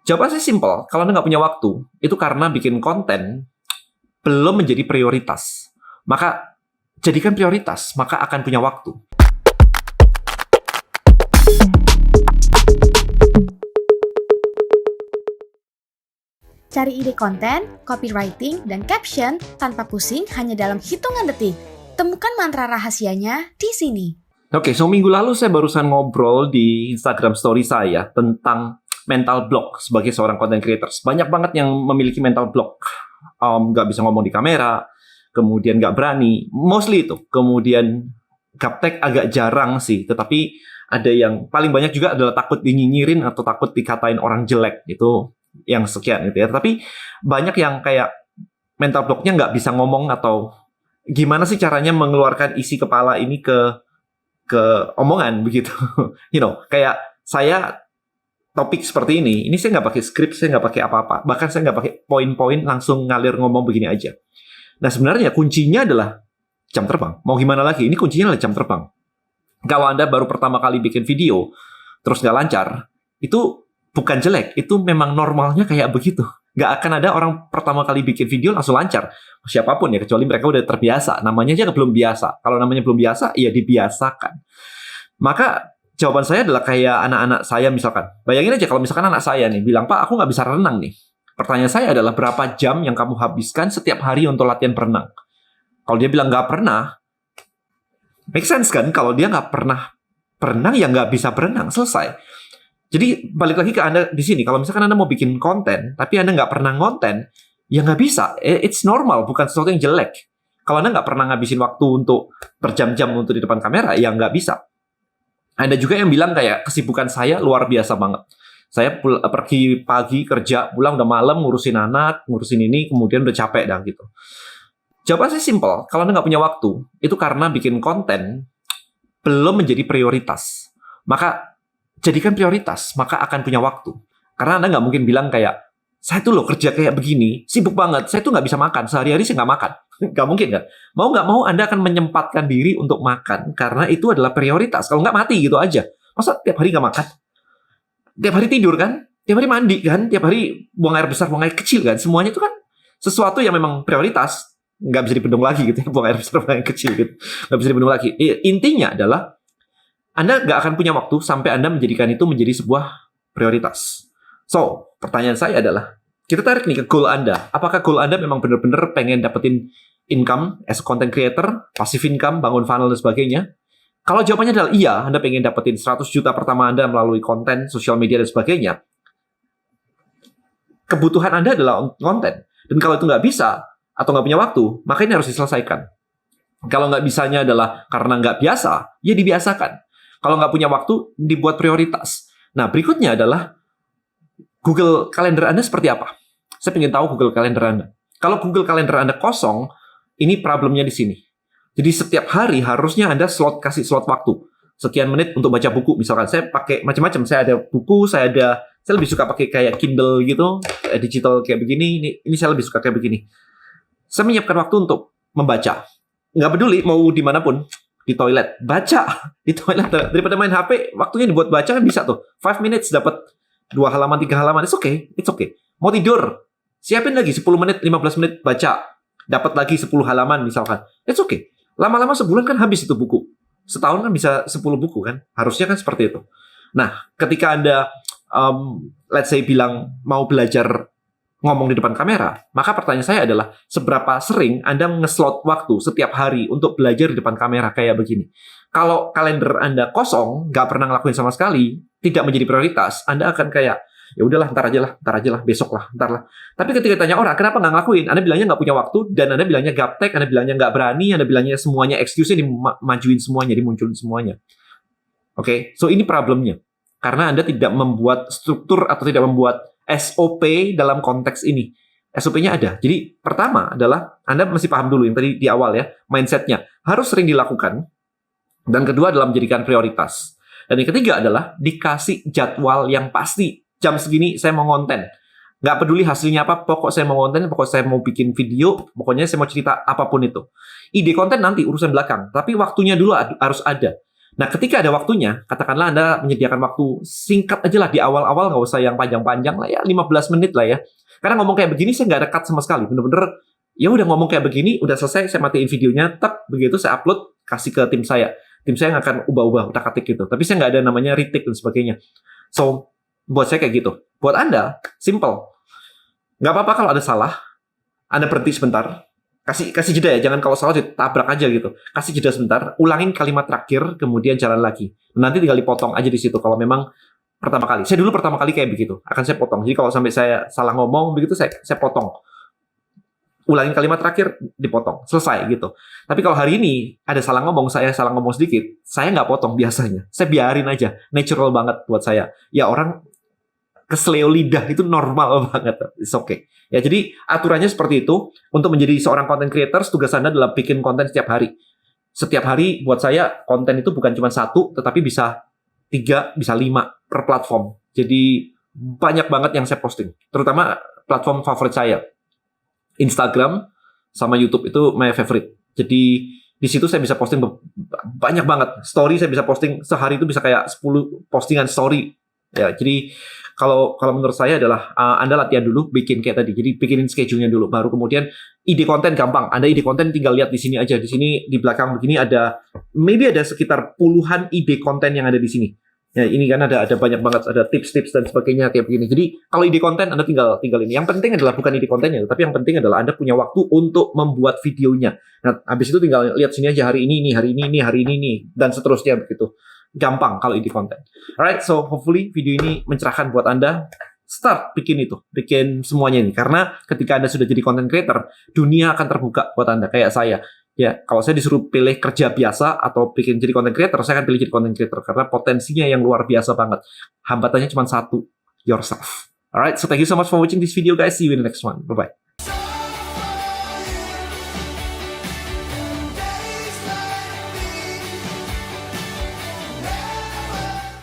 Jawabannya simpel, kalau Anda nggak punya waktu, itu karena bikin konten belum menjadi prioritas. Maka jadikan prioritas, maka akan punya waktu. Cari ide konten, copywriting, dan caption tanpa pusing hanya dalam hitungan detik. Temukan mantra rahasianya di sini. Oke, minggu lalu saya barusan ngobrol di Instagram story saya tentang mental block sebagai seorang content creator. Banyak banget yang memiliki mental block. Nggak bisa ngomong di kamera, kemudian nggak berani. Mostly itu. Kemudian gaptek agak jarang sih, tetapi ada yang paling banyak juga adalah takut dinyinyirin atau takut dikatain orang jelek. Itu yang sekian gitu ya. Tapi banyak yang kayak mental blocknya nggak bisa ngomong atau gimana sih caranya mengeluarkan isi kepala ini ke omongan begitu. Kayak saya topik seperti ini saya nggak pakai skrip, saya nggak pakai apa-apa. Bahkan saya nggak pakai poin-poin, langsung ngalir ngomong begini aja. Nah sebenarnya kuncinya adalah jam terbang. Mau gimana lagi? Ini kuncinya adalah jam terbang. Kalau Anda baru pertama kali bikin video, terus nggak lancar, itu bukan jelek. Itu memang normalnya kayak begitu. Nggak akan ada orang pertama kali bikin video langsung lancar. Siapapun ya, kecuali mereka udah terbiasa. Namanya aja belum biasa. Kalau namanya belum biasa, ya dibiasakan. Maka jawaban saya adalah kayak anak-anak saya misalkan. Bayangin aja kalau misalkan anak saya nih bilang, "Pak, aku nggak bisa renang nih." Pertanyaan saya adalah, berapa jam yang kamu habiskan setiap hari untuk latihan berenang? Kalau dia bilang nggak pernah, make sense kan? Kalau dia nggak pernah berenang, ya nggak bisa berenang. Selesai. Jadi balik lagi ke Anda di sini. Kalau misalkan Anda mau bikin konten, tapi Anda nggak pernah ngonten, ya nggak bisa. It's normal, bukan sesuatu yang jelek. Kalau Anda nggak pernah ngabisin waktu untuk berjam-jam untuk di depan kamera, ya nggak bisa. Ada juga yang bilang kayak kesibukan saya luar biasa banget. Saya pergi pagi kerja, pulang udah malam ngurusin anak, ngurusin ini, kemudian udah capek dah gitu. Jawabannya simpel, kalau Anda nggak punya waktu, itu karena bikin konten belum menjadi prioritas. Maka jadikan prioritas, maka akan punya waktu. Karena Anda nggak mungkin bilang kayak, saya tuh loh kerja kayak begini, sibuk banget, saya tuh nggak bisa makan, sehari-hari saya nggak makan. Nggak mungkin kan? Mau nggak mau Anda akan menyempatkan diri untuk makan, karena itu adalah prioritas. Kalau nggak mati gitu aja. Masa tiap hari nggak makan? Tiap hari tidur kan? Tiap hari mandi kan? Tiap hari buang air besar, buang air kecil kan? Semuanya itu kan sesuatu yang memang prioritas. Nggak bisa dibendung lagi gitu ya, buang air besar, buang air kecil gitu. Nggak bisa dibendung lagi. Intinya adalah, Anda nggak akan punya waktu sampai Anda menjadikan itu menjadi sebuah prioritas. So, pertanyaan saya adalah, kita tarik nih ke goal Anda. Apakah goal Anda memang benar-benar pengen dapetin income as a content creator, passive income, bangun funnel dan sebagainya? Kalau jawabannya adalah iya, Anda pengen dapetin 100 juta pertama Anda melalui konten, sosial media dan sebagainya, kebutuhan Anda adalah konten. Dan kalau itu nggak bisa, atau nggak punya waktu, maka ini harus diselesaikan. Kalau nggak bisanya adalah karena nggak biasa, ya dibiasakan. Kalau nggak punya waktu, dibuat prioritas. Nah, berikutnya adalah Google Calendar Anda seperti apa? Saya ingin tahu Google Calendar Anda. Kalau Google Calendar Anda kosong, ini problemnya di sini. Jadi setiap hari harusnya Anda kasih slot waktu. Sekian menit untuk baca buku. Misalkan saya pakai macam-macam. Saya ada buku, saya lebih suka pakai kayak Kindle gitu, digital kayak begini. Ini saya lebih suka kayak begini. Saya menyiapkan waktu untuk membaca. Nggak peduli mau dimanapun. Di toilet, baca di toilet. Daripada main HP, waktunya dibuat baca kan bisa tuh. 5 minutes dapat 2 halaman, 3 halaman. It's okay. Mau tidur, siapin lagi 10 menit, 15 menit baca. Dapat lagi 10 halaman misalkan. It's okay. Lama-lama sebulan kan habis itu buku. Setahun kan bisa 10 buku kan. Harusnya kan seperti itu. Nah, ketika Anda let's say bilang mau belajar ngomong di depan kamera, maka pertanyaan saya adalah, seberapa sering Anda nge-slot waktu setiap hari untuk belajar di depan kamera kayak begini? Kalau kalender Anda kosong, nggak pernah ngelakuin sama sekali, tidak menjadi prioritas, Anda akan kayak, ya udahlah, ntar aja lah, besok lah, ntar lah. Tapi ketika ditanya orang, kenapa nggak ngelakuin? Anda bilangnya nggak punya waktu, dan Anda bilangnya gaptek, Anda bilangnya nggak berani, Anda bilangnya semuanya excuse-nya dimajuin semuanya, dimunculin semuanya. Oke, so ini problemnya. Karena Anda tidak membuat struktur atau tidak membuat SOP dalam konteks ini. SOP-nya ada. Jadi pertama adalah Anda mesti paham dulu yang tadi di awal ya, mindset-nya harus sering dilakukan. Dan kedua adalah menjadikan prioritas. Dan yang ketiga adalah dikasih jadwal yang pasti. Jam segini saya mau konten. Nggak peduli hasilnya apa, pokok saya mau konten, pokok saya mau bikin video, pokoknya saya mau cerita apapun itu. Ide konten nanti urusan belakang, tapi waktunya dulu harus ada. Nah, ketika ada waktunya, katakanlah Anda menyediakan waktu singkat aja lah di awal-awal, nggak usah yang panjang-panjang lah ya, 15 menit lah ya. Karena ngomong kayak begini saya nggak ada cut sama sekali, bener-bener ya udah ngomong kayak begini, udah selesai, saya matiin videonya, tak begitu saya upload, kasih ke tim saya. Tim saya nggak akan ubah-ubah, utak-atik gitu. Tapi saya nggak ada namanya retake dan sebagainya. So, buat saya kayak gitu. Buat Anda, simple. Nggak apa-apa kalau ada salah, Anda berhenti sebentar, kasih jeda ya, jangan kalau salah ditabrak aja gitu. Kasih jeda sebentar, ulangin kalimat terakhir, kemudian jalan lagi. Nanti tinggal dipotong aja di situ kalau memang pertama kali. Saya dulu pertama kali kayak begitu, akan saya potong. Jadi kalau sampai saya salah ngomong begitu, saya potong. Ulangin kalimat terakhir, dipotong. Selesai gitu. Tapi kalau hari ini ada salah ngomong, saya salah ngomong sedikit, saya nggak potong biasanya. Saya biarin aja. Natural banget buat saya. Ya orang kesleo lidah itu normal banget. It's okay. Ya, jadi aturannya seperti itu. Untuk menjadi seorang content creator, tugas Anda adalah bikin konten setiap hari. Setiap hari buat saya konten itu bukan cuma satu, tetapi bisa 3, bisa 5 per platform. Jadi banyak banget yang saya posting. Terutama platform favorit saya. Instagram sama YouTube itu my favorite. Jadi di situ saya bisa posting banyak banget. Story saya bisa posting sehari itu bisa kayak 10 postingan story. Ya, jadi kalau menurut saya adalah Anda latihan dulu bikin kayak tadi. Jadi bikinin schedule-nya dulu, baru kemudian ide konten gampang. Anda ide konten tinggal lihat di sini aja. Di sini di belakang begini ada sekitar puluhan ide konten yang ada di sini. Ya, ini kan ada banyak banget, ada tips-tips dan sebagainya kayak begini. Jadi kalau ide konten Anda tinggal ini. Yang penting adalah bukan ide kontennya, tapi yang penting adalah Anda punya waktu untuk membuat videonya. Nah, habis itu tinggal lihat sini aja hari ini, hari ini, dan seterusnya begitu. Gampang kalau ide konten. Alright, so hopefully video ini mencerahkan buat Anda. Start bikin semuanya ini. Karena ketika Anda sudah jadi content creator, dunia akan terbuka buat Anda, kayak saya. Ya, kalau saya disuruh pilih kerja biasa atau bikin jadi content creator, saya akan pilih jadi content creator karena potensinya yang luar biasa banget. Hambatannya cuma satu, yourself. Alright, so thank you so much for watching this video guys. See you in the next one. Bye-bye.